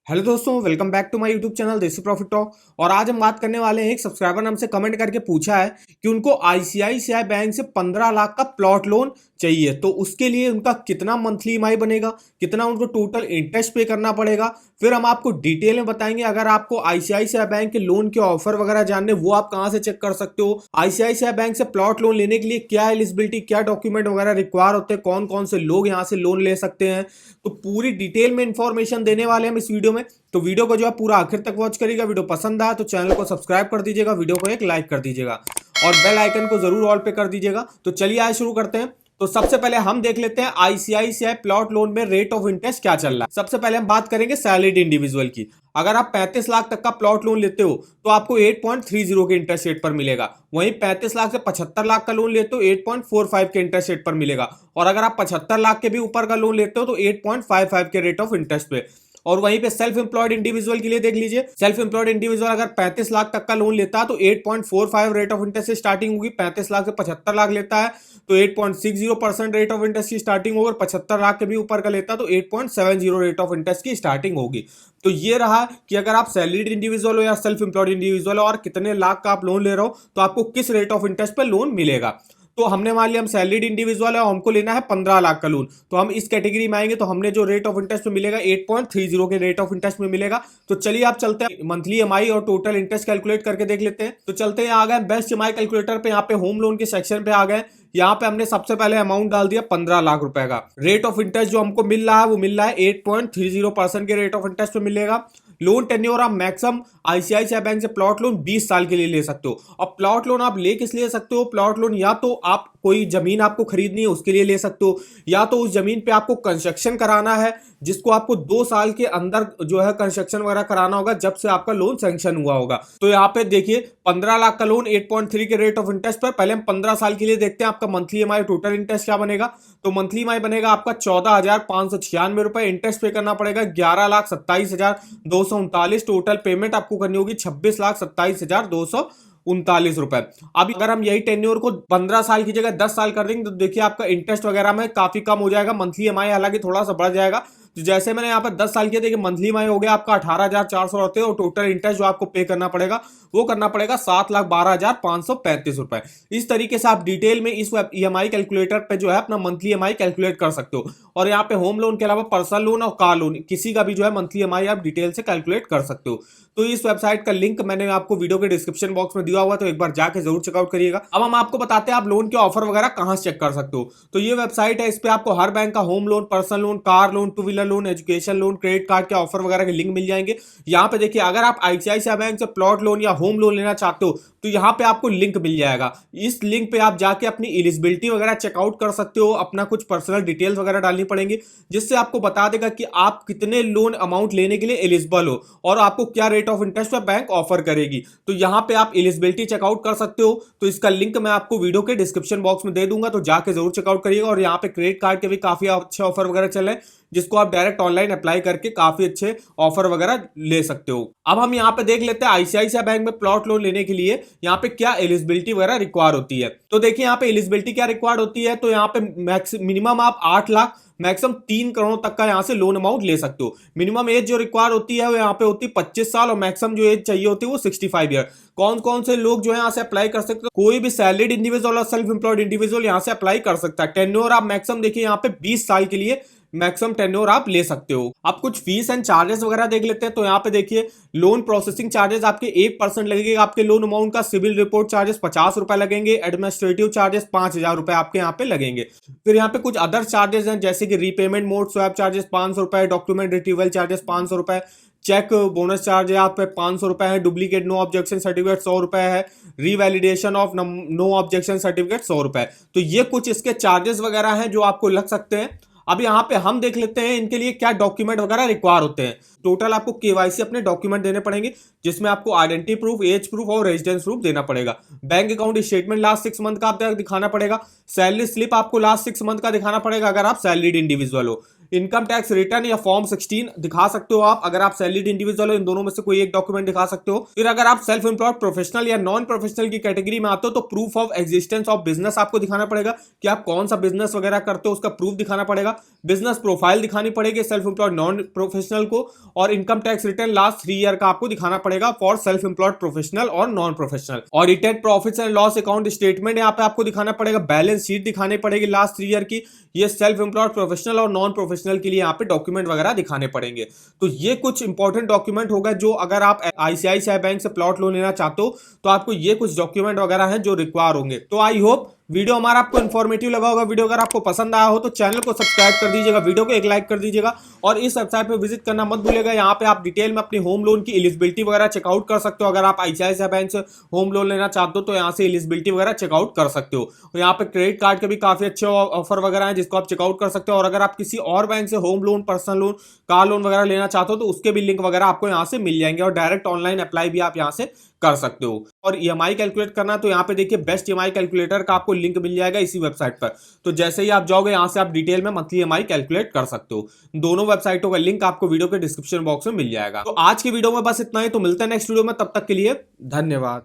Hello दोस्तों, welcome back to my YouTube channel Desi profit talk. और आज हम बात करने वाले हैं, एक सब्सक्राइबर ने हमसे कमेंट करके पूछा है कि उनको आईसीआईसीआई बैंक से 15 लाख का प्लॉट लोन चाहिए, तो उसके लिए उनका कितना मंथली ईएमआई बनेगा, कितना उनको टोटल इंटरेस्ट पे करना पड़ेगा, फिर हम आपको डिटेल में बताएंगे। अगर आपको आईसीआईसीआई बैंक के लोन के ऑफर वगैरह जानने, वो आप कहां से चेक कर सकते हो, आईसीआईसीआई बैंक से प्लॉट लोन लेने के लिए क्या एलिजिबिलिटी, क्या डॉक्यूमेंट वगैरह रिक्वायर होते हैं, कौन कौन से लोग यहां से लोन ले सकते हैं, तो पूरी डिटेल में इंफॉर्मेशन देने वाले हैं हम इस वीडियो में। तो वीडियो को जो है पूरा आखिर तक वॉच करिएगा। वीडियो पसंद आया तो चैनल को सब्सक्राइब कर दीजिएगा, वीडियो को एक लाइक कर दीजिएगा और बेल आइकन को जरूर ऑल पे कर दीजिएगा। तो चलिए आज शुरू करते हैं। तो सबसे पहले हम देख लेते हैं आईसीआईसीआई प्लॉट लोन में रेट ऑफ इंटरेस्ट क्या चल रहा है। सबसे पहले हम बात करेंगे सैलरीड इंडिविजुअल की। अगर आप 35 लाख तक का प्लॉट लोन लेते हो तो आपको 8.30 के इंटरेस्ट रेट पर मिलेगा। वहीं 35 लाख से 75 लाख का लोन लेते हो 8.45 के इंटरेस्ट रेट पर मिलेगा। और अगर आप 75 लाख के भी ऊपर का लोन लेते हो तो 8.55 के रेट ऑफ इंटरेस्ट पे। और वहीं पे सेल्फ एम्प्लॉयड इंडिविजुअल के लिए देख लीजिए, सेल्फ एम्प्लॉयड इंडिविजुअल अगर 35 लाख तक का लोन लेता है तो 8.45 रेट ऑफ इंटरेस्ट से स्टार्टिंग होगी। 35 लाख से 75 लाख लेता है तो 8.60% रेट ऑफ इंटरेस्ट की स्टार्टिंग होगी। 75 लाख के भी ऊपर का लेता है तो 8.70 रेट ऑफ इंटरेस्ट की स्टार्टिंग होगी। तो ये रहा कि अगर आप सैलरीड इंडिविजुअल हो या सेल्फ एम्प्लॉयड इंडिविजुअल हो और कितने लाख का आप लोन ले रहे हो तो आपको किस रेट ऑफ इंटरेस्ट पर लोन मिलेगा। तो हमने मान लिया हम सैलरीड इंडिविजुअल है और हमको लेना है 15 लाख का लोन, तो हम इस कैटेगरी में आएंगे तो हमने जो रेट ऑफ इंटरेस्ट में मिलेगा 8.30 के रेट ऑफ इंटरेस्ट में मिलेगा। तो चलिए आप चलते हैं मंथली ईएमआई और टोटल इंटरेस्ट कैलकुलेट करके देख लेते हैं। तो चलते हैं, आ गए बेस्ट ईएमआई कैलकुलेटर पे, यहाँ पे होम लोन के सेक्शन पे आ गए। यहाँ पे हमने सबसे पहले अमाउंट डाल दिया 15 लाख रुपए का। रेट ऑफ इंटरेस्ट जो हमको मिल रहा है वो मिल रहा है 8.30% के रेट ऑफ इंटरेस्ट पे मिलेगा। लोन टेन्योर आप मैक्सिमम आईसीआईसीआई बैंक से प्लॉट लोन 20 साल के लिए ले सकते हो। और प्लॉट लोन आप ले किस लिए सकते हो, प्लॉट लोन या तो आप कोई जमीन आपको खरीदनी है उसके लिए ले सकते हो, या तो उस जमीन पे आपको कंस्ट्रक्शन कराना है जिसको आपको 2 साल के अंदर जो है कंस्ट्रक्शन वगैरह कराना होगा जब से आपका लोन सैंक्शन हुआ होगा। तो यहाँ पे देखिए 15 लाख का लोन 8.3 के रेट ऑफ इंटरेस्ट पर। पहले हम 15 साल के लिए देखते हैं आपका मंथली ईएमआई टोटल इंटरेस्ट क्या बनेगा। तो मंथली ईएमआई बनेगा आपका 14,596 रुपए। इंटरेस्ट पे करना पड़ेगा 11,27,239। टोटल पेमेंट आपको करनी होगी 26,27,239 रुपए। अब अगर हम यही टेन्योर को 15 साल की जगह 10 साल कर देंगे तो देखिए आपका इंटरेस्ट वगैरह में काफी कम हो जाएगा। मंथली ईएमआई हालांकि थोड़ा सा बढ़ जाएगा। तो जैसे मैंने यहाँ पर 10 साल किया, देखिए मंथली ईएमआई हो गया आपका 18,400 होते हैं और टोटल इंटरेस्ट जो आपको पे करना पड़ेगा वो करना पड़ेगा 7,12,535 रुपए। इस तरीके से आप डिटेल में इस ईएमआई कैलकुलेटर पे जो है अपना मंथली ईएमआई कैलकुलेट कर सकते हो। और यहाँ पे होम लोन के अलावा पर्सनल लोन और कार लोन किसी का भी जो है मंथली ईएमआई आप डिटेल से कैलकुलेट कर सकते हो। तो इस वेबसाइट का लिंक मैंने आपको वीडियो के डिस्क्रिप्शन बॉक्स में दिया हुआ, तो एक बार जाके जरूर चेकआउट करिएगा। अब हम आपको बताते हैं आप लोन के ऑफर वगैरह कहां से चेक कर सकते हो। तो ये वेबसाइट है, इस पे आपको हर बैंक का home loan, personal loan, car loan, two wheeler loan, education loan, credit card के ऑफर वगैरह के लिंक मिल जाएंगे। यहाँ पे देखिए अगर आप आईसीआईसीआई बैंक से प्लॉट लोन या होम लोन लेना चाहते हो तो यहाँ पे आपको लिंक मिल जाएगा। इस लिंक पे आप जाके अपनी एलिजिबिलिटी वगैरह चेकआउट कर सकते हो, अपना कुछ पर्सनल डिटेल्स वगैरह डालनी पड़ेंगी जिससे आपको बता देगा कि आप कितने लोन अमाउंट लेने के लिए एलिजिबल हो और आपको क्या रेट ऑफ इंटरेस्ट पे बैंक ऑफर करेगी। तो यहाँ पे आप एलिजिबिलिटी चेकआउट कर सकते हो। तो इसका लिंक मैं आपको वीडियो के डिस्क्रिप्शन बॉक्स में दे दूंगा, तो जाके जरूर चेकआउट करिएगा। और यहाँ पे क्रेडिट कार्ड के भी काफी अच्छे ऑफर वगैरह चल रहे हैं जिसको आप डायरेक्ट ऑनलाइन अप्लाई करके काफी अच्छे ऑफर वगैरह ले सकते हो। अब हम यहाँ पे देख लेते हैं आईसीआईसीआई बैंक में प्लॉट लोन लेने के लिए यहाँ पे क्या एलिजिबिलिटी वगैरह रिक्वायर होती है। तो देखिए यहाँ पे एलिजिबिलिटी क्या रिक्वायर्ड होती है। तो यहाँ पे मिनिमम आप 8 लाख मैक्सिमम 3 करोड़ तक का यहाँ से लोन अमाउंट ले सकते हो। मिनिमम एज जो रिक्वायर होती है वो यहाँ पे होती है 25 साल और मैक्सिमम जो एज चाहिए होती है वो 65 ईयर। कौन कौन से लोग जो है यहाँ से अप्लाई कर सकते हो, कोई भी सैलरीड इंडिविजुअल और सेल्फ एम्प्लॉयड इंडिविजुअल यहाँ से अप्लाई कर सकता है। टेन्योर आप मैक्सिमम देखिए यहाँ पे 20 साल के लिए मैक्सिमम टेन्योर आप ले सकते हो। आप कुछ फीस एंड चार्जेस वगैरह देख लेते हैं। तो यहाँ पे देखिए लोन प्रोसेसिंग चार्जेस आपके 1% लगेंगे आपके लोन अमाउंट का। सिविल रिपोर्ट चार्जेस 50 रुपए लगेंगे। एडमिनिस्ट्रेटिव चार्जेस 5,000 रुपए आपके यहाँ पे लगेंगे। फिर यहाँ पे कुछ अदर चार्जेस हैं जैसे कि रीपेमेंट मोड स्वैप चार्जेस 500 रुपए, डॉक्यूमेंट रिट्रीवल चार्जेस 500 रुपए, चेक बोनस चार्ज है आप पे 500 रुपए है, डुप्लीकेट नो ऑब्जेक्शन सर्टिफिकेट 100 रुपए है, रीवैलिडेशन ऑफ नो ऑब्जेक्शन सर्टिफिकेट 100 रुपए। तो ये कुछ इसके चार्जेस वगैरह हैं जो आपको लग सकते हैं। अब यहाँ पे हम देख लेते हैं इनके लिए क्या डॉक्यूमेंट वगैरह रिक्वायर होते हैं। टोटल आपको केवाईसी अपने डॉक्यूमेंट देने पड़ेंगे जिसमें आपको आइडेंटिटी प्रूफ, एज प्रूफ और रेजिडेंस प्रूफ देना पड़ेगा। Bank account statement last 6 month का आप दिखाना पड़ेगा। सैलरी स्लिप आपको लास्ट 6 मंथ का दिखाना पड़ेगा अगर आप सैलरीड इंडिविजुअल हो। इनकम टैक्स रिटर्न या फॉर्म 16 दिखा सकते हो आप, अगर आप सैलरीड इंडिविजुअल हो इन दोनों में से कोई एक डॉक्यूमेंट दिखा सकते हो। फिर अगर आप सेल्फ एम्प्लॉयड प्रोफेशनल या नॉन प्रोफेशनल की कैटेगरी में आते हो तो proof of existence of business आपको दिखाना पड़ेगा कि आप कौन सा बिजनेस वगैरह करते हो, उसका प्रूफ दिखाना पड़ेगा। बिजनेस प्रोफाइल दिखानी पड़ेगी सेल्फ एम्प्लॉयड नॉन प्रोफेशनल को, और income tax return last 3 year का आपको दिखाना पड़ेगा फॉर सेल्फ एम्प्लॉयड प्रोफेशनल और non professional. Audited profits and loss account statement यहाँ पे आपको दिखाना पड़ेगा, बैलेंस शीट दिखानी पड़ेगी लास्ट 3 ईयर की। ये सेल्फ एम्प्लॉयड प्रोफेशनल और नॉन प्रोफेशनल के लिए यहाँ पे डॉक्यूमेंट वगैरह दिखाने पड़ेंगे। तो ये कुछ इंपॉर्टेंट डॉक्यूमेंट होगा जो अगर आप आईसीआईसीआई बैंक से प्लॉट लोन लेना चाहते हो तो आपको ये कुछ डॉक्यूमेंट वगैरह हैं जो रिक्वायर होंगे। तो आई होप वीडियो हमारा आपको इन्फॉर्मेटिव लगा होगा। वीडियो अगर आपको पसंद आया हो तो चैनल को सब्सक्राइब कर दीजिएगा, वीडियो को एक लाइक कर दीजिएगा, और इस वेबसाइट पे विजिट करना मत भूलिएगा। यहाँ पे आप डिटेल में अपनी होम लोन की एलिजिबिलिटी वगैरह चेकआउट कर सकते हो। अगर आप आईसीआईसीआई बैंक से होम लोन लेना चाहते हो तो यहाँ से एलिजिबिलिटी वगैरह चेकआउट कर सकते हो। और यहाँ पे क्रेडिट कार्ड के भी काफी अच्छे ऑफर वगैरह हैं जिसको आप चेकआउट कर सकते हो। और अगर आप किसी और बैंक से home loan, personal loan, car loan वगैरह लेना चाहते हो तो उसके भी लिंक वगैरह आपको यहाँ से मिल जाएंगे, और डायरेक्ट ऑनलाइन अप्लाई भी आप यहाँ से कर सकते हो। और ईएमआई कैलकुलेट करना तो यहाँ पे देखिए बेस्ट ईएमआई कैलकुलेटर का आपको लिंक मिल जाएगा इसी वेबसाइट पर। तो जैसे ही आप जाओगे यहाँ से आप डिटेल में मंथली ईएमआई कैलकुलेट कर सकते हो। दोनों वेबसाइटों का लिंक आपको वीडियो के डिस्क्रिप्शन बॉक्स में मिल जाएगा। तो आज की वीडियो में बस इतना ही, तो मिलते हैं नेक्स्ट वीडियो में, तब तक के लिए धन्यवाद।